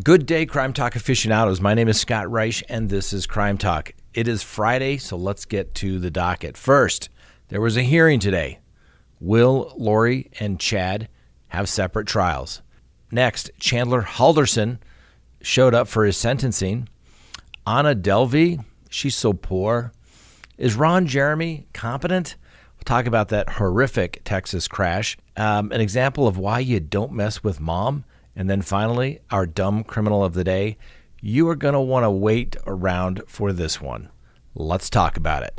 Good day, Crime Talk aficionados. My name is Scott Reich, and this is Crime Talk. It is Friday, so let's get to the docket. First, there was a hearing today. Will, Lori, and Chad have separate trials? Next, Chandler Halderson showed up for his sentencing. Anna Delvey, she's so poor. Is Ron Jeremy competent? We'll talk about that horrific Texas crash. An example of why you don't mess with mom. And then finally, our dumb criminal of the day. You are going to want to wait around for this one. Let's talk about it.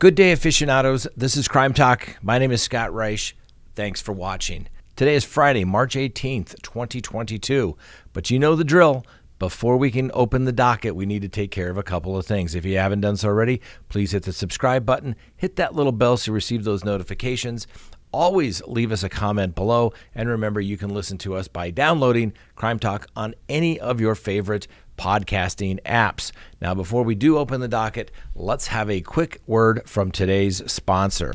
Good day, aficionados. This is Crime Talk. My name is Scott Reich. Thanks for watching. Today is Friday, March 18th, 2022. But you know the drill. Before we can open the docket, we need to take care of a couple of things. If you haven't done so already, please hit the subscribe button. Hit that little bell so you receive those notifications. Always leave us a comment below. And remember, you can listen to us by downloading Crime Talk on any of your favorite podcasting apps. Now, before we do open the docket, let's have a quick word from today's sponsor.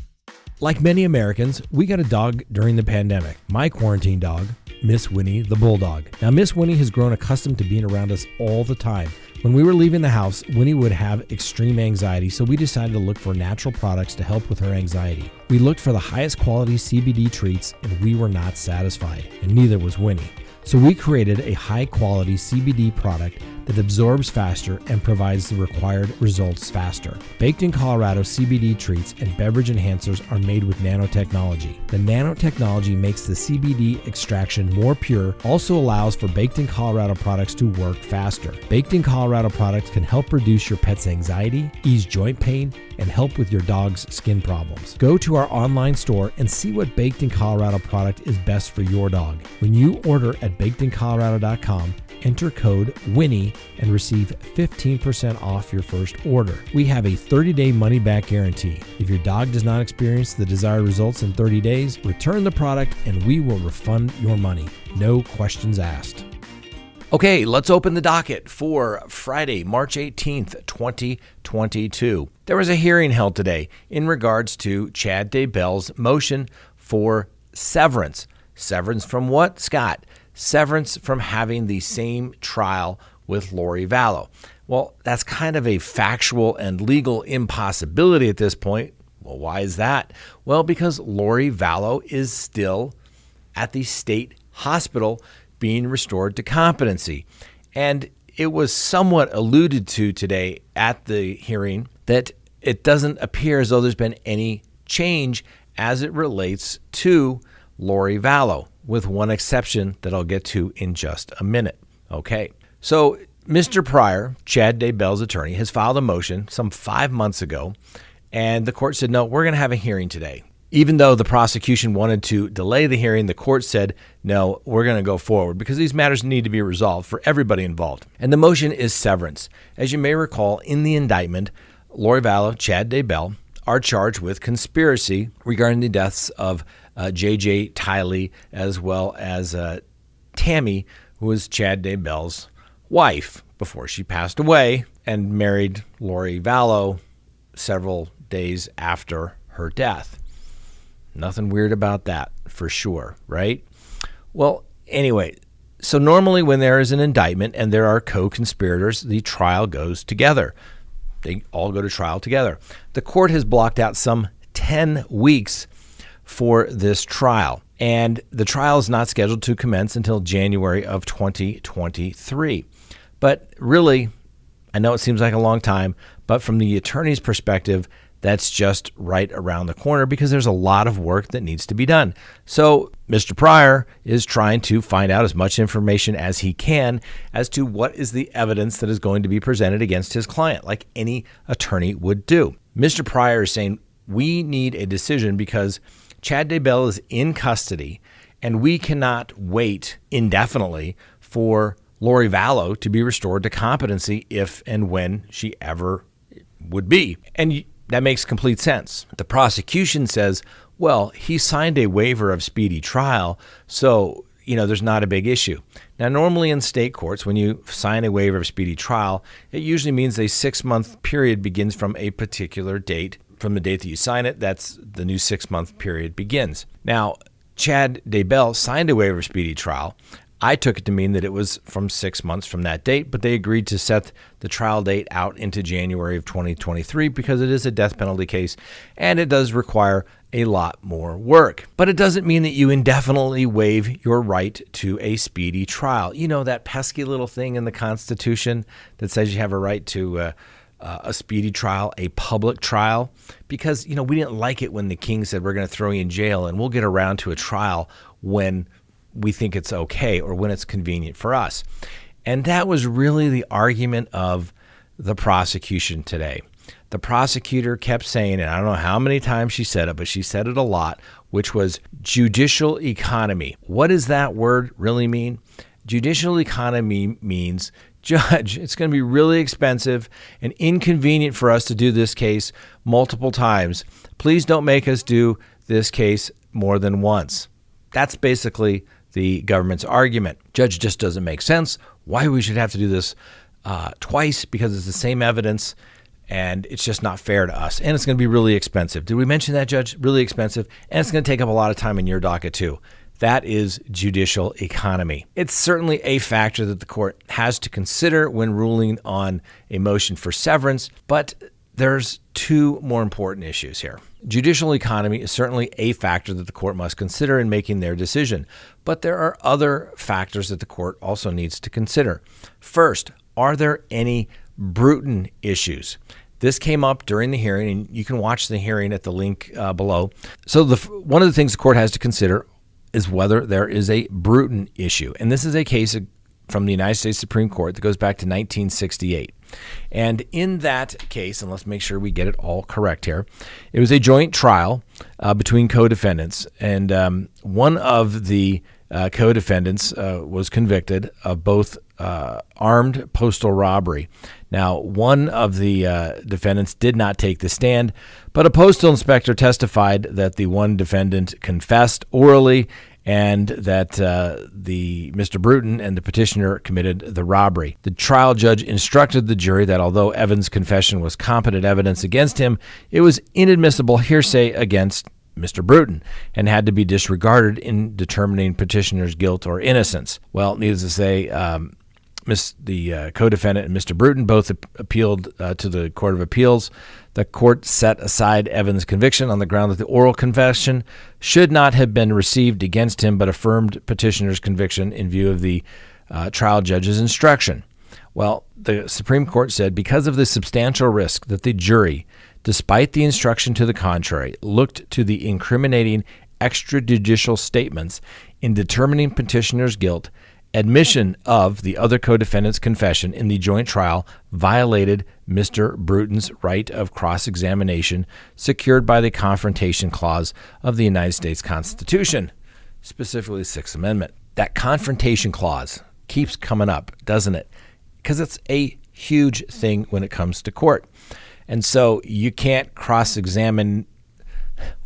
Like many Americans, we got a dog during the pandemic. My quarantine dog, Miss Winnie the Bulldog. Now, Miss Winnie has grown accustomed to being around us all the time. When we were leaving the house, Winnie would have extreme anxiety, so we decided to look for natural products to help with her anxiety. We looked for the highest quality CBD treats, and we were not satisfied, and neither was Winnie. So we created a high-quality CBD product that absorbs faster and provides the required results faster. Baked in Colorado CBD treats and beverage enhancers are made with nanotechnology. The nanotechnology makes the CBD extraction more pure, also allows for Baked in Colorado products to work faster. Baked in Colorado products can help reduce your pet's anxiety, ease joint pain, and help with your dog's skin problems. Go to our online store and see what Baked in Colorado product is best for your dog. When you order at bakedincolorado.com, enter code WINNIE and receive 15% off your first order. We have a 30-day money-back guarantee. If your dog does not experience the desired results in 30 days, return the product and we will refund your money. No questions asked. Okay, let's open the docket for Friday, March 18th, 2022. There was a hearing held today in regards to Chad Daybell's motion for severance. Severance from what, Scott? Severance from having the same trial with Lori Vallow. Well, that's kind of a factual and legal impossibility at this point. Well, why is that? Well, because Lori Vallow is still at the state hospital being restored to competency. And it was somewhat alluded to today at the hearing that it doesn't appear as though there's been any change as it relates to Lori Vallow, with one exception that I'll get to in just a minute. Okay, so Mr. Pryor, Chad Daybell's attorney, has filed a motion some 5 months ago, and the court said, no, we're going to have a hearing today. Even though the prosecution wanted to delay the hearing, the court said, no, we're going to go forward because these matters need to be resolved for everybody involved. And the motion is severance. As you may recall, in the indictment, Lori Vallow, Chad Daybell are charged with conspiracy regarding the deaths of J.J. Tiley, as well as Tammy, who was Chad Daybell's wife before she passed away and married Lori Vallow several days after her death. Nothing weird about that, for sure, right? Well, anyway, so normally when there is an indictment and there are co-conspirators, the trial goes together. They all go to trial together. The court has blocked out some 10 weeks for this trial, and the trial is not scheduled to commence until January of 2023. But really, I know it seems like a long time, but from the attorney's perspective, that's just right around the corner because there's a lot of work that needs to be done. So Mr. Pryor is trying to find out as much information as he can as to what is the evidence that is going to be presented against his client, like any attorney would do. Mr. Pryor is saying we need a decision because Chad Daybell is in custody and we cannot wait indefinitely for Lori Vallow to be restored to competency if and when she ever would be. And that makes complete sense. The prosecution says, well, he signed a waiver of speedy trial, so there's not a big issue. Now, normally in state courts, when you sign a waiver of speedy trial, it usually means a 6-month period begins from a particular date. From the date that you sign it, that's the new 6-month period begins. Now, Chad Daybell signed a waiver of speedy trial. I took it to mean that it was from 6 months from that date, but they agreed to set the trial date out into January of 2023 because it is a death penalty case and it does require a lot more work. But it doesn't mean that you indefinitely waive your right to a speedy trial. You know, that pesky little thing in the Constitution that says you have a right to a speedy trial, a public trial, because, we didn't like it when the king said we're going to throw you in jail and we'll get around to a trial when we think it's okay or when it's convenient for us. And that was really the argument of the prosecution today. The prosecutor kept saying, and I don't know how many times she said it, but she said it a lot, which was judicial economy. What does that word really mean? Judicial economy means, Judge, it's going to be really expensive and inconvenient for us to do this case multiple times. Please don't make us do this case more than once. That's basically the government's argument. Judge, just doesn't make sense. Why we should have to do this twice, because it's the same evidence and it's just not fair to us. And it's going to be really expensive. Did we mention that, Judge? Really expensive. And it's going to take up a lot of time in your docket too. That is judicial economy. It's certainly a factor that the court has to consider when ruling on a motion for severance, but there's two more important issues here. Judicial economy is certainly a factor that the court must consider in making their decision, but there are other factors that the court also needs to consider. First, are there any Bruton issues? This came up during the hearing, and you can watch the hearing at the link below. So one of the things the court has to consider is whether there is a Bruton issue. And this is a case from the United States Supreme Court that goes back to 1968. And in that case, and let's make sure we get it all correct here, it was a joint trial between co-defendants. And one of the co-defendants was convicted of both armed postal robbery. Now, one of the defendants did not take the stand, but a postal inspector testified that the one defendant confessed orally and that the Mr. Bruton and the petitioner committed the robbery. The trial judge instructed the jury that although Evans' confession was competent evidence against him, it was inadmissible hearsay against Mr. Bruton and had to be disregarded in determining petitioner's guilt or innocence. Well, needless to say, the co-defendant and Mr. Bruton both appealed to the Court of Appeals. The court set aside Evans' conviction on the ground that the oral confession should not have been received against him, but affirmed petitioner's conviction in view of the trial judge's instruction. Well, the Supreme Court said because of the substantial risk that the jury, despite the instruction to the contrary, looked to the incriminating extrajudicial statements in determining petitioner's guilt, admission of the other co-defendant's confession in the joint trial violated Mr. Bruton's right of cross-examination secured by the Confrontation Clause of the United States Constitution, specifically the Sixth Amendment. That Confrontation Clause keeps coming up, doesn't it? Because it's a huge thing when it comes to court. And so you can't cross-examine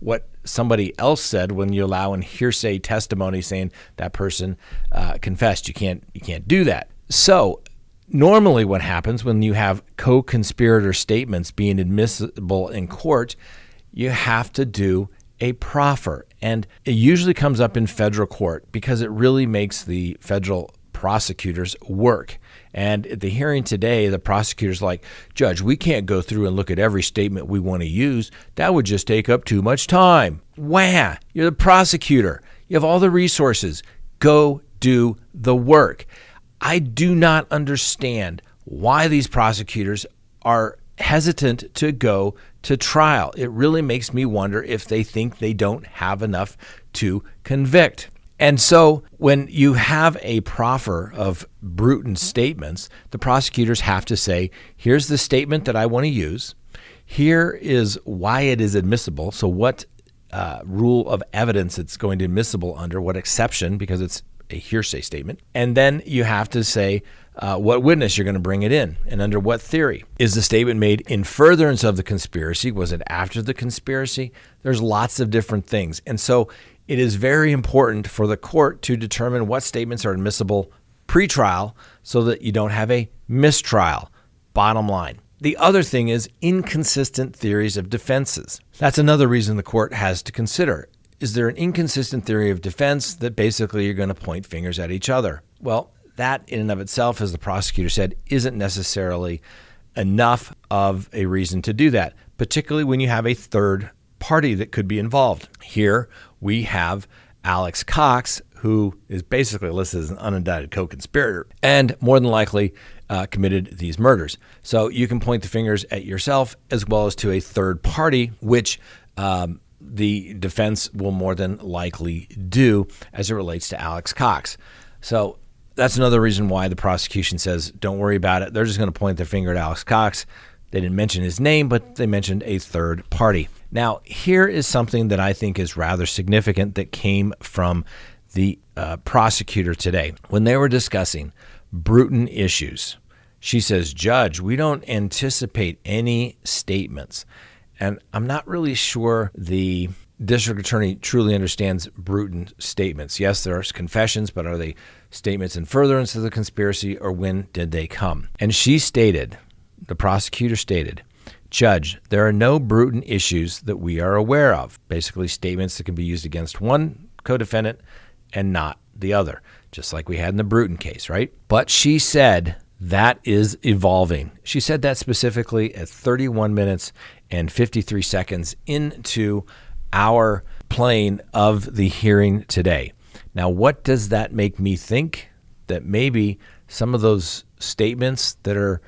what somebody else said when you allow in hearsay testimony saying that person confessed. You can't do that. So normally what happens when you have co-conspirator statements being admissible in court, you have to do a proffer. And it usually comes up in federal court because it really makes the federal prosecutors work. And at the hearing today, the prosecutor's like, Judge, we can't go through and look at every statement we want to use. That would just take up too much time. Wah! You're the prosecutor. You have all the resources. Go do the work. I do not understand why these prosecutors are hesitant to go to trial. It really makes me wonder if they think they don't have enough to convict. And so when you have a proffer of Bruton statements, the prosecutors have to say, here's the statement that I want to use. Here is why it is admissible. So what rule of evidence it's going to be admissible under, what exception, because it's a hearsay statement. And then you have to say what witness you're going to bring it in and under what theory. Is the statement made in furtherance of the conspiracy? Was it after the conspiracy? There's lots of different things. And so It is very important for the court to determine what statements are admissible pre-trial so that you don't have a mistrial. Bottom line. The other thing is inconsistent theories of defenses. That's another reason the court has to consider. Is there an inconsistent theory of defense that basically you're going to point fingers at each other? Well, that in and of itself, as the prosecutor said, isn't necessarily enough of a reason to do that, particularly when you have a third party that could be involved. Here we have Alex Cox, who is basically listed as an unindicted co-conspirator and more than likely committed these murders. So you can point the fingers at yourself as well as to a third party, which the defense will more than likely do as it relates to Alex Cox. So that's another reason why the prosecution says, don't worry about it. They're just going to point their finger at Alex Cox. They didn't mention his name, but they mentioned a third party. Now, here is something that I think is rather significant that came from the prosecutor today. When they were discussing Bruton issues, she says, Judge, we don't anticipate any statements. And I'm not really sure the district attorney truly understands Bruton statements. Yes, there are confessions, but are they statements in furtherance of the conspiracy, or when did they come? And she stated, the prosecutor stated, Judge, there are no Bruton issues that we are aware of. Basically, statements that can be used against one co-defendant and not the other, just like we had in the Bruton case, right? But she said that is evolving. She said that specifically at 31 minutes and 53 seconds into our playing of the hearing today. Now, what does that make me think? That maybe some of those statements that are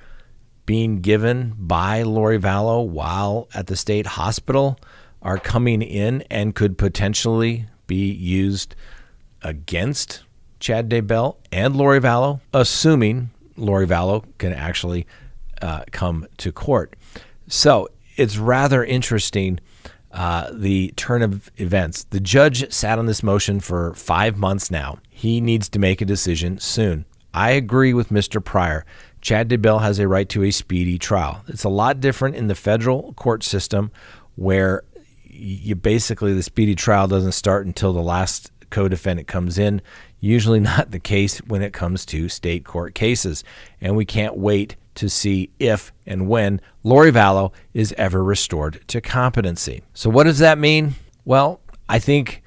being given by Lori Vallow while at the state hospital are coming in and could potentially be used against Chad Daybell and Lori Vallow, assuming Lori Vallow can actually come to court. So it's rather interesting, the turn of events. The judge sat on this motion for 5 months now. He needs to make a decision soon. I agree with Mr. Pryor. Chad Daybell has a right to a speedy trial. It's a lot different in the federal court system where you basically the speedy trial doesn't start until the last co-defendant comes in. Usually not the case when it comes to state court cases. And we can't wait to see if and when Lori Vallow is ever restored to competency. So what does that mean? Well, I think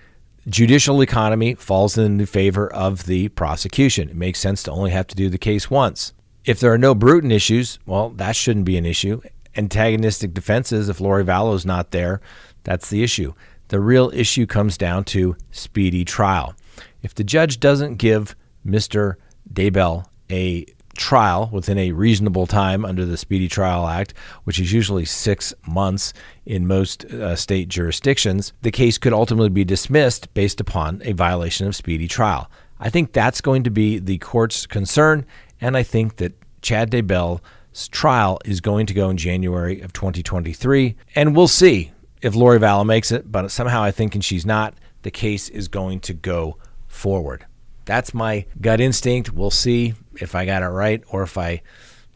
judicial economy falls in the favor of the prosecution. It makes sense to only have to do the case once. If there are no Bruton issues, well, that shouldn't be an issue. Antagonistic defenses, if Lori Vallow is not there, that's the issue. The real issue comes down to speedy trial. If the judge doesn't give Mr. Daybell a trial within a reasonable time under the Speedy Trial Act, which is usually 6 months in most state jurisdictions, the case could ultimately be dismissed based upon a violation of speedy trial. I think that's going to be the court's concern, and I think that Chad Daybell's trial is going to go in January of 2023, and we'll see if Lori Vallow makes it, but somehow I think, and she's not, the case is going to go forward. That's my gut instinct. We'll see if I got it right or if I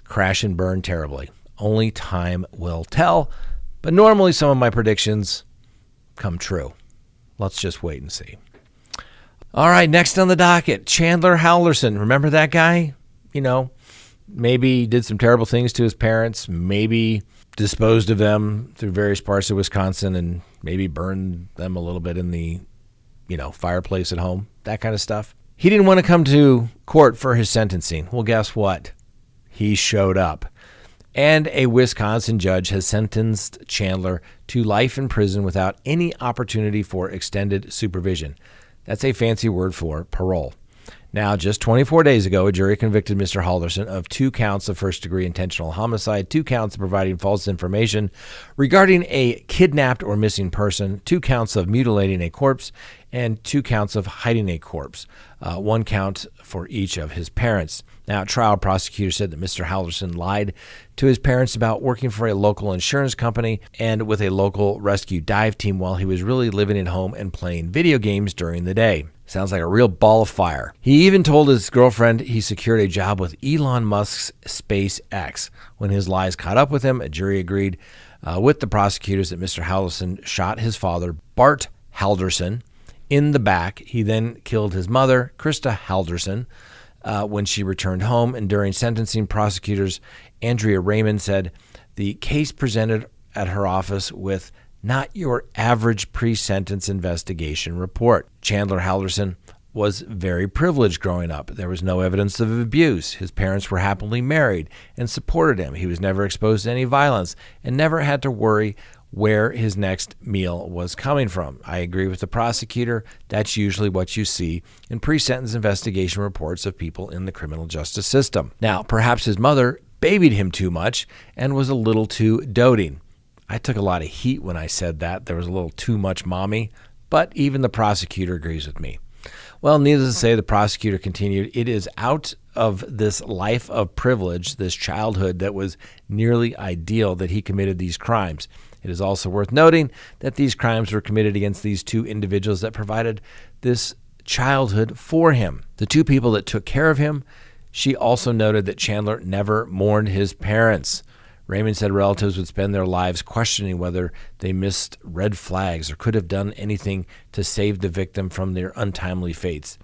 crash and burn terribly. Only time will tell, but normally some of my predictions come true. Let's just wait and see. All right, next on the docket, Chandler Halderson. Remember that guy? You know, maybe did some terrible things to his parents, maybe disposed of them through various parts of Wisconsin, and maybe burned them a little bit in the, fireplace at home, that kind of stuff. He didn't want to come to court for his sentencing. Well, guess what? He showed up. And a Wisconsin judge has sentenced Chandler to life in prison without any opportunity for extended supervision. That's a fancy word for parole. Now, just 24 days ago, a jury convicted Mr. Halderson of 2 counts of first-degree intentional homicide, 2 counts of providing false information regarding a kidnapped or missing person, 2 counts of mutilating a corpse, and 2 counts of hiding a corpse, 1 count for each of his parents. Now, trial prosecutor said that Mr. Halderson lied to his parents about working for a local insurance company and with a local rescue dive team while he was really living at home and playing video games during the day. Sounds like a real ball of fire. He even told his girlfriend he secured a job with Elon Musk's SpaceX. When his lies caught up with him, a jury agreed with the prosecutors that Mr. Halderson shot his father, Bart Halderson, in the back. He then killed his mother, Chandler Halderson, when she returned home. And during sentencing, prosecutors Andrea Raymond said the case presented at her office with not your average pre-sentence investigation report. Chandler Halderson was very privileged growing up. There was no evidence of abuse. His parents were happily married and supported him. He was never exposed to any violence and never had to worry where his next meal was coming from. I agree with the prosecutor. That's usually what you see in pre-sentence investigation reports of people in the criminal justice system. Now, perhaps his mother babied him too much and was a little too doting. I took a lot of heat when I said that. There was a little too much mommy, but even the prosecutor agrees with me. Well, needless to say, the prosecutor continued, it is out of this life of privilege, this childhood that was nearly ideal, that he committed these crimes. It is also worth noting that these crimes were committed against these two individuals that provided this childhood for him. The two people that took care of him. She also noted that Chandler never mourned his parents. Raymond said relatives would spend their lives questioning whether they missed red flags or could have done anything to save the victim from their untimely fates.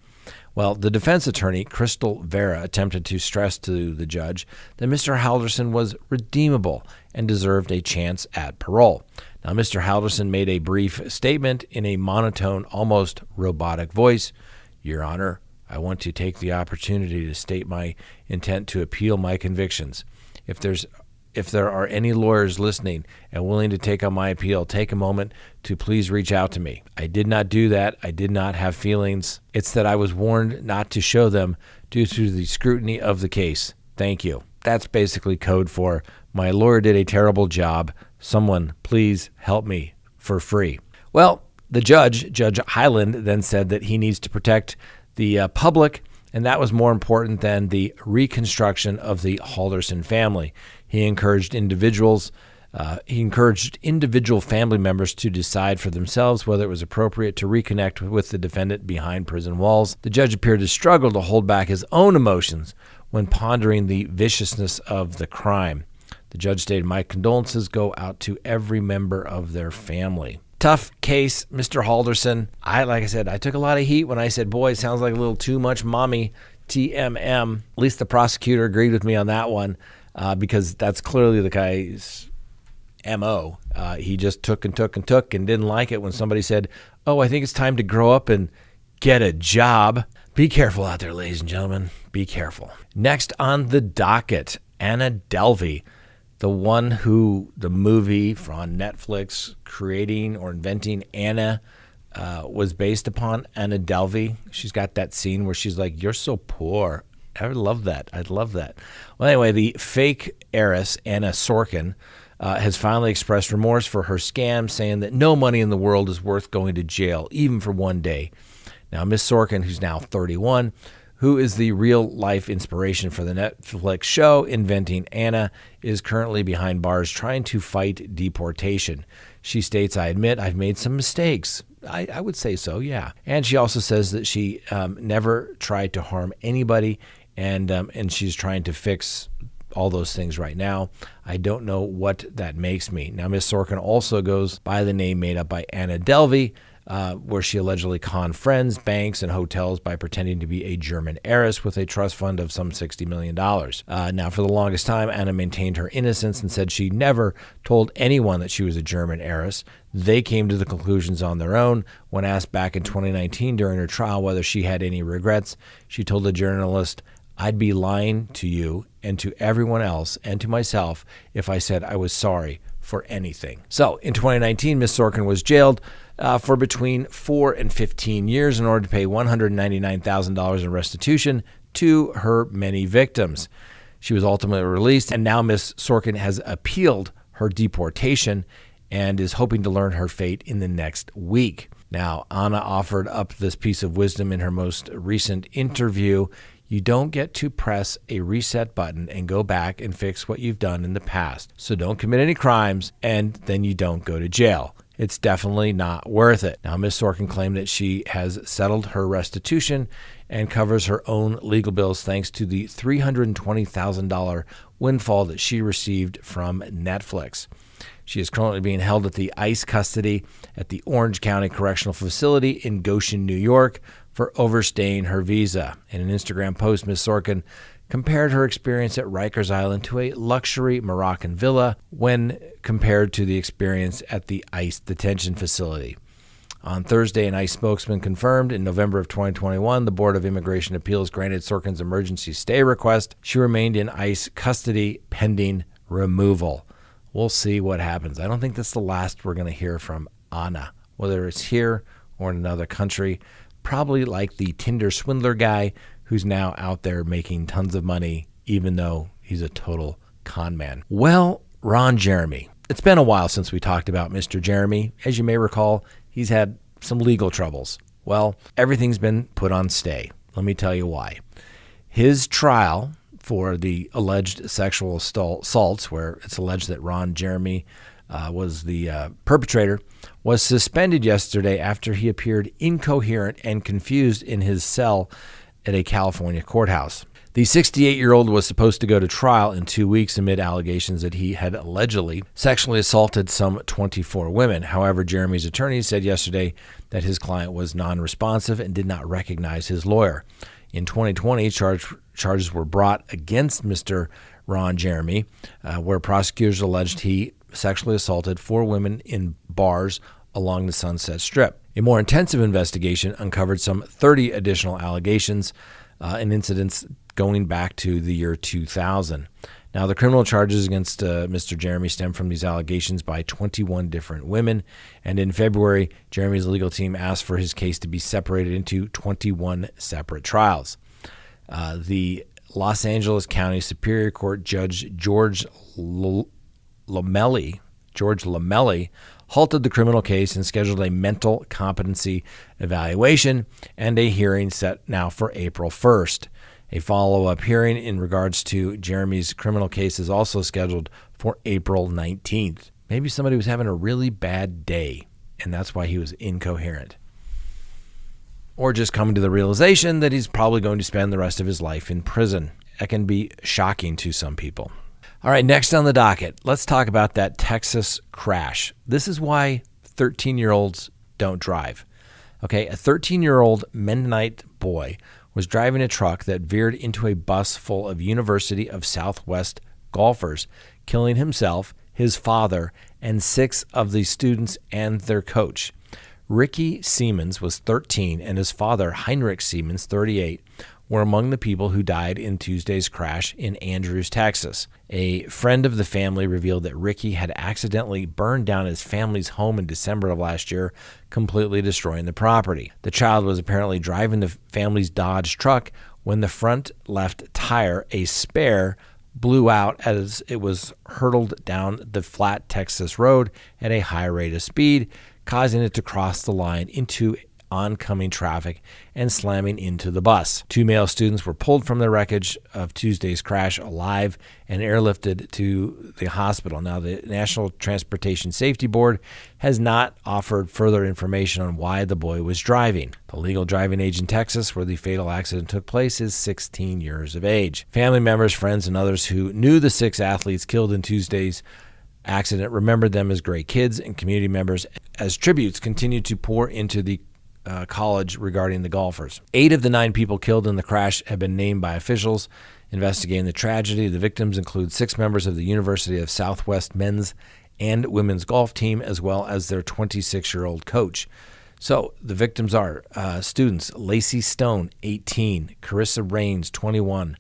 Well, the defense attorney, Crystal Vera, attempted to stress to the judge that Mr. Halderson was redeemable and deserved a chance at parole. Now, Mr. Halderson made a brief statement in a monotone, almost robotic voice. Your Honor, I want to take the opportunity to state my intent to appeal my convictions. If there are any lawyers listening and willing to take on my appeal, take a moment to please reach out to me. I did not do that. I did not have feelings. It's that I was warned not to show them due to the scrutiny of the case. Thank you. That's basically code for my lawyer did a terrible job. Someone please help me for free. Well, the Judge Hyland, then said that he needs to protect the public, and that was more important than the reconstruction of the Halderson family. He encouraged individual family members to decide for themselves whether it was appropriate to reconnect with the defendant behind prison walls. The judge appeared to struggle to hold back his own emotions when pondering the viciousness of the crime. The judge stated, my condolences go out to every member of their family. Tough case, Mr. Halderson. Like I said, I took a lot of heat when I said, boy, it sounds like a little too much mommy TMM. At least the prosecutor agreed with me on that one because that's clearly the guy's MO. He just took and didn't like it when somebody said, oh, I think it's time to grow up and get a job. Be careful out there, ladies and gentlemen. Be careful. Next on the docket, Anna Delvey. The one who the movie on Netflix, Creating or Inventing Anna, was based upon, Anna Delvey. She's got that scene where she's like, you're so poor. I would love that. I'd love that. Well, anyway, the fake heiress, Anna Sorkin, has finally expressed remorse for her scam, saying that no money in the world is worth going to jail, even for one day. Now, Miss Sorkin, who's now 31, who is the real-life inspiration for the Netflix show Inventing Anna, is currently behind bars trying to fight deportation. She states, I admit I've made some mistakes. I would say so, yeah. And she also says that she never tried to harm anybody, and she's trying to fix all those things right now. I don't know what that makes me. Now, Miss Sorkin also goes by the name made up by Anna Delvey, where she allegedly conned friends, banks, and hotels by pretending to be a German heiress with a trust fund of some $60 million. Now, for the longest time, Anna maintained her innocence and said she never told anyone that she was a German heiress. They came to the conclusions on their own. When asked back in 2019 during her trial whether she had any regrets, she told the journalist, I'd be lying to you and to everyone else and to myself if I said I was sorry for anything. So in 2019, Miss Sorkin was jailed for between 4 and 15 years in order to pay $199,000 in restitution to her many victims. She was ultimately released, and now Miss Sorkin has appealed her deportation and is hoping to learn her fate in the next week. Now, Anna offered up this piece of wisdom in her most recent interview. You don't get to press a reset button and go back and fix what you've done in the past. So don't commit any crimes, and then you don't go to jail. It's definitely not worth it. Now, Ms. Sorkin claimed that she has settled her restitution and covers her own legal bills thanks to the $320,000 windfall that she received from Netflix. She is currently being held at the ICE custody at the Orange County Correctional Facility in Goshen, New York, for overstaying her visa. In an Instagram post, Ms. Sorkin compared her experience at Rikers Island to a luxury Moroccan villa when compared to the experience at the ICE detention facility. On Thursday, an ICE spokesman confirmed in November of 2021, the Board of Immigration Appeals granted Sorkin's emergency stay request. She remained in ICE custody pending removal. We'll see what happens. I don't think that's the last we're going to hear from Anna, whether it's here or in another country. Probably like the Tinder swindler guy who's now out there making tons of money, even though he's a total con man. Well, Ron Jeremy. It's been a while since we talked about Mr. Jeremy. As you may recall, he's had some legal troubles. Well, everything's been put on stay. Let me tell you why. His trial for the alleged sexual assaults, where it's alleged that Ron Jeremy was the perpetrator, was suspended yesterday after he appeared incoherent and confused in his cell at a California courthouse. The 68-year-old was supposed to go to trial in 2 weeks amid allegations that he had allegedly sexually assaulted some 24 women. However, Jeremy's attorney said yesterday that his client was non-responsive and did not recognize his lawyer. In 2020, charges were brought against Mr. Ron Jeremy, where prosecutors alleged he sexually assaulted 4 women in bars along the Sunset Strip. A more intensive investigation uncovered some 30 additional allegations and incidents going back to the year 2000. Now, the criminal charges against Mr. Jeremy stem from these allegations by 21 different women, and in February, Jeremy's legal team asked for his case to be separated into 21 separate trials. The Los Angeles County Superior Court Judge George Lamelli halted the criminal case and scheduled a mental competency evaluation and a hearing set now for April 1st. A follow-up hearing in regards to Jeremy's criminal case is also scheduled for April 19th. Maybe somebody was having a really bad day, and that's why he was incoherent. Or just coming to the realization that he's probably going to spend the rest of his life in prison. That can be shocking to some people. All right, next on the docket, let's talk about that Texas crash. This is why 13-year-olds don't drive. Okay, a 13-year-old Mennonite boy was driving a truck that veered into a bus full of University of Southwest golfers, killing himself, his father, and 6 of the students and their coach. Ricky Siemens was 13, and his father, Heinrich Siemens, 38, were among the people who died in Tuesday's crash in Andrews, Texas. A friend of the family revealed that Ricky had accidentally burned down his family's home in December of last year, completely destroying the property. The child was apparently driving the family's Dodge truck when the front left tire, a spare, blew out as it was hurtled down the flat Texas road at a high rate of speed, causing it to cross the line into oncoming traffic and slamming into the bus. 2 male students were pulled from the wreckage of Tuesday's crash alive and airlifted to the hospital. Now, the National Transportation Safety Board has not offered further information on why the boy was driving. The legal driving age in Texas, where the fatal accident took place, is 16 years of age. Family members, friends, and others who knew the 6 athletes killed in Tuesday's accident remembered them as great kids, and community members as tributes continued to pour into the college regarding the golfers. 8 of the 9 people killed in the crash have been named by officials investigating the tragedy. The victims include 6 members of the University of Southwest men's and women's golf team, as well as their 26-year-old coach. So the victims are students Lacey Stone, 18, Carissa Raines, 21,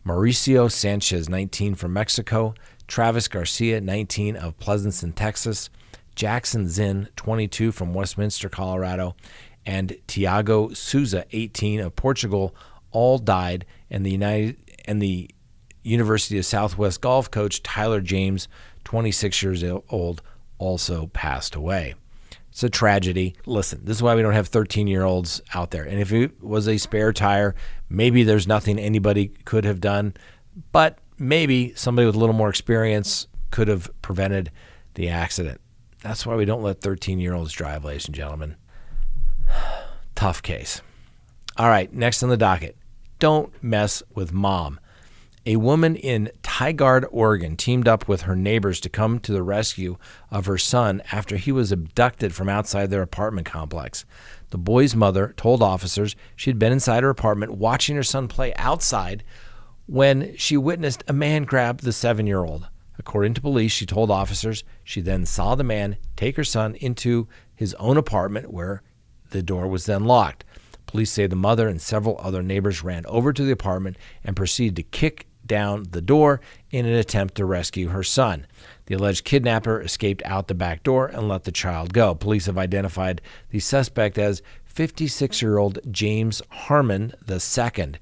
Mauricio Sanchez, 19, from Mexico, Travis Garcia, 19, of Pleasanton, Texas, Jackson Zinn, 22, from Westminster, Colorado, and Tiago Souza, 18, of Portugal, all died, and the University of Southwest golf coach Tyler James, 26 years old, also passed away. It's a tragedy. Listen, this is why we don't have 13-year-olds out there. And if it was a spare tire, maybe there's nothing anybody could have done, but maybe somebody with a little more experience could have prevented the accident. That's why we don't let 13-year-olds drive, ladies and gentlemen. Tough case. All right, next on the docket. Don't mess with mom. A woman in Tigard, Oregon, teamed up with her neighbors to come to the rescue of her son after he was abducted from outside their apartment complex. The boy's mother told officers she had been inside her apartment watching her son play outside when she witnessed a man grab the 7-year-old. According to police, she told officers she then saw the man take her son into his own apartment where the door was then locked. Police say the mother and several other neighbors ran over to the apartment and proceeded to kick down the door in an attempt to rescue her son. The alleged kidnapper escaped out the back door and let the child go. Police have identified the suspect as 56-year-old James Harmon II.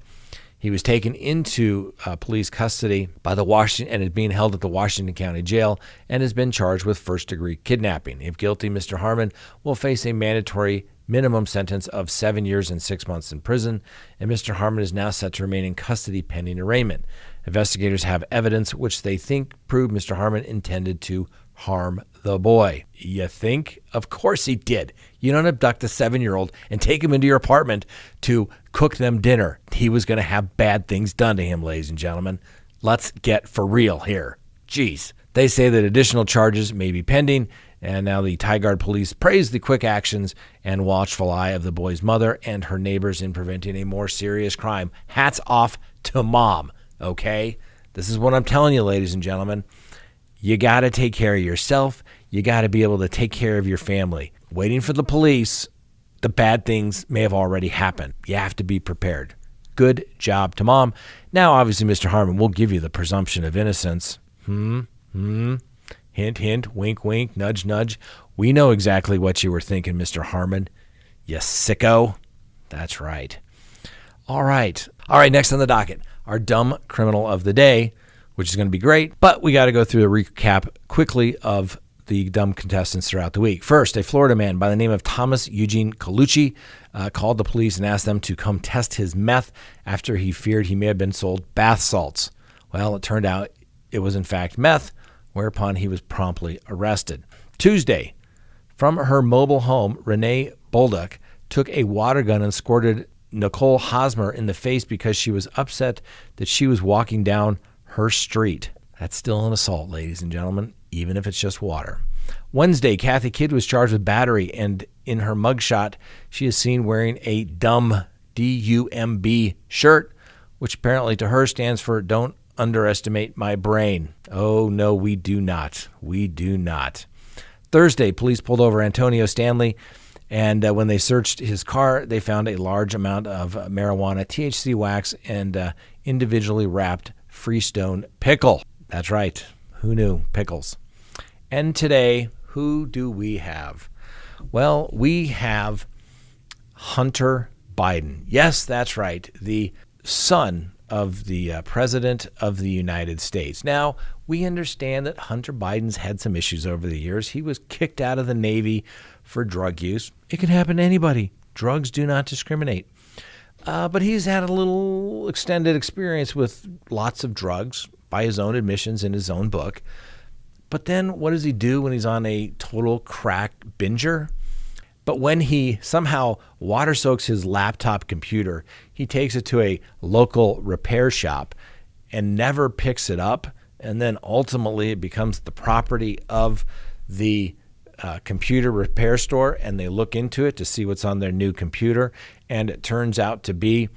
He was taken into police custody by the Washington and is being held at the Washington County Jail and has been charged with first-degree kidnapping. If guilty, Mr. Harmon will face a mandatory minimum sentence of 7 years and 6 months in prison, and Mr. Harmon is now set to remain in custody pending arraignment. Investigators have evidence which they think proved Mr. Harmon intended to harm the boy. You think? Of course he did. You don't abduct a 7-year-old and take him into your apartment to cook them dinner. He was going to have bad things done to him, ladies and gentlemen. Let's get for real here. Jeez. They say that additional charges may be pending, and now the Tigard police praise the quick actions and watchful eye of the boy's mother and her neighbors in preventing a more serious crime. Hats off to mom, okay? This is what I'm telling you, ladies and gentlemen. You got to take care of yourself. You got to be able to take care of your family. Waiting for the police, the bad things may have already happened. You have to be prepared. Good job to mom. Now, obviously, Mr. Harmon will give you the presumption of innocence. Hint, hint, wink, wink, nudge, nudge. We know exactly what you were thinking, Mr. Harmon. You sicko. That's right. All right, next on the docket, our dumb criminal of the day, which is going to be great, but we got to go through a recap quickly of the dumb contestants throughout the week. First, a Florida man by the name of Thomas Eugene Colucci called the police and asked them to come test his meth after he feared he may have been sold bath salts. Well, it turned out it was in fact meth, whereupon he was promptly arrested. Tuesday, from her mobile home, Renee Bolduc took a water gun and squirted Nicole Hosmer in the face because she was upset that she was walking down her street. That's still an assault, ladies and gentlemen, even if it's just water. Wednesday, Kathy Kidd was charged with battery, and in her mugshot, she is seen wearing a dumb, D-U-M-B shirt, which apparently to her stands for Don't Underestimate My Brain. Oh, no, we do not. We do not. Thursday, police pulled over Antonio Stanley, and when they searched his car, they found a large amount of marijuana, THC wax, and individually wrapped Freestone pickle. That's right. Who knew? Pickles. And today, who do we have? Well, we have Hunter Biden. Yes, that's right. The son of the President of the United States. Now, we understand that Hunter Biden's had some issues over the years. He was kicked out of the Navy for drug use. It can happen to anybody. Drugs do not discriminate. But he's had a little extended experience with lots of drugs by his own admissions in his own book. But then what does he do when he's on a total crack binger? But when he somehow water soaks his laptop computer, he takes it to a local repair shop and never picks it up. And then ultimately it becomes the property of the computer repair store, and they look into it to see what's on their new computer. And it turns out to be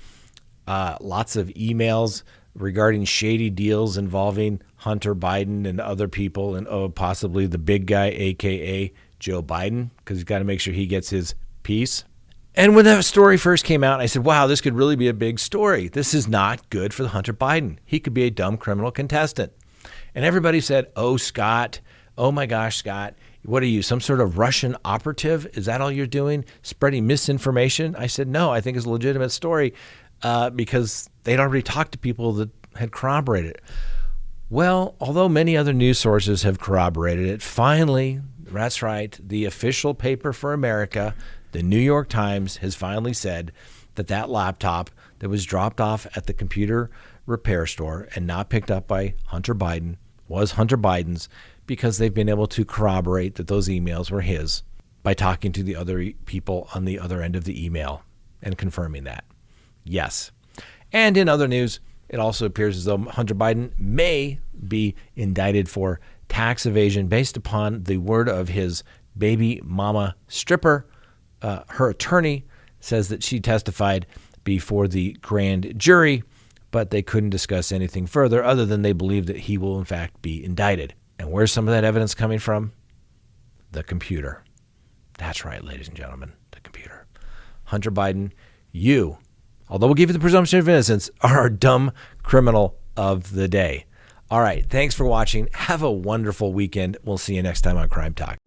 lots of emails regarding shady deals involving Hunter Biden and other people, and possibly the big guy, a.k.a. Joe Biden, because he's got to make sure he gets his piece. And when that story first came out, I said, wow, this could really be a big story. This is not good for the Hunter Biden. He could be a dumb criminal contestant. And everybody said, oh, Scott, oh my gosh, Scott, what are you, some sort of Russian operative? Is that all you're doing? Spreading misinformation? I said, no, I think it's a legitimate story because they'd already talked to people that had corroborated it. Well, although many other news sources have corroborated it, finally, that's right, the official paper for America, the New York Times, has finally said that that laptop that was dropped off at the computer repair store and not picked up by Hunter Biden was Hunter Biden's, because they've been able to corroborate that those emails were his by talking to the other people on the other end of the email and confirming that. Yes. And in other news, it also appears as though Hunter Biden may be indicted for tax evasion based upon the word of his baby mama stripper. Her attorney says that she testified before the grand jury, but they couldn't discuss anything further other than they believe that he will in fact be indicted. And where's some of that evidence coming from? The computer. That's right, ladies and gentlemen, the computer. Hunter Biden, you, although we'll give you the presumption of innocence, are our dumb criminal of the day. All right, thanks for watching. Have a wonderful weekend. We'll see you next time on Crime Talk.